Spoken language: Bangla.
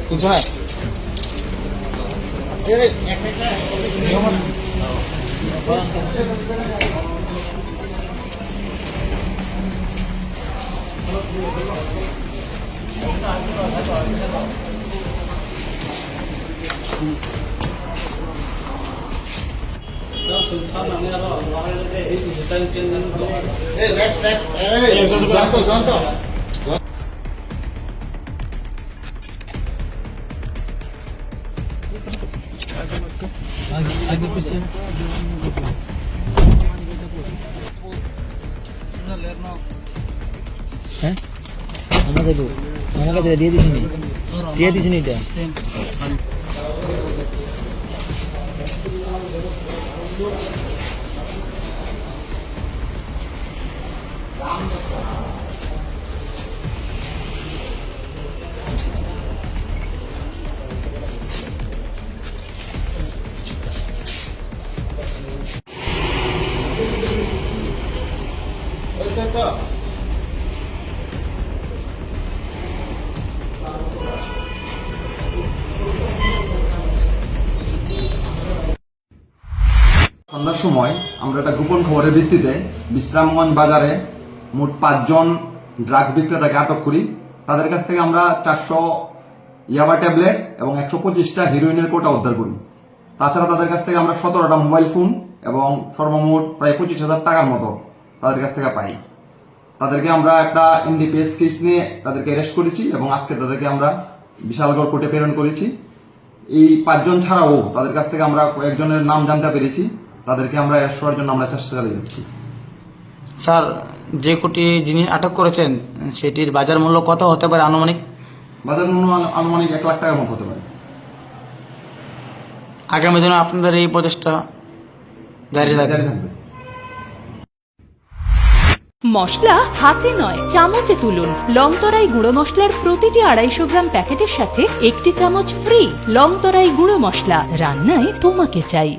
পিছনে आगे पीछे হ্যাঁ আমাকে দিয়ে দিছিনি এটা সন্ধ্যার সময় আমরা একটা গোপন খবরের ভিত্তিতে বিশ্রামগঞ্জ বাজারে মোট 5 জন ড্রাগ বিক্রেতাকে আটক করি। তাদের কাছ থেকে আমরা 400 ইয়াবা ট্যাবলেট এবং 125টা হিরোইনের কোটা উদ্ধার করি। তাছাড়া তাদের কাছ থেকে আমরা 17টা মোবাইল ফোন এবং সর্বমোট প্রায় 25,000 টাকার মতো তাদের কাছ থেকে পাই। তাদেরকে আমরা একটা এনডিপিএস কেস নিয়ে তাদেরকে অ্যারেস্ট করেছি এবং আজকে তাদেরকে আমরা বিশালগড় কোর্টে প্রেরণ করেছি। এই 5 জন ছাড়াও তাদের কাছ থেকে আমরা কয়েকজনের নাম জানতে পেরেছি। তাদেরকে আমরা অ্যারেস্ট করার জন্য আমরা চেষ্টা চালিয়ে যাচ্ছি। স্যার, যে কোটি জিনিস আটক করেছেন সেটির বাজার মূল্য কত হতে পারে আনুমানিক? বাজার মূল্য আনুমানিক 1 লাখ টাকার মতো হতে পারে। আগামী দিনে আপনাদের এই প্রচেষ্টা জারি থাকবে। মশলা হাতে নয় চামচে তুলুন। লংতরাই গুঁড়ো মশলার প্রতিটি 250 গ্রাম প্যাকেটের সাথে 1টি চামচ ফ্রি। লংতরাই গুঁড়ো মশলা, রান্নায় তোমাকে চাই।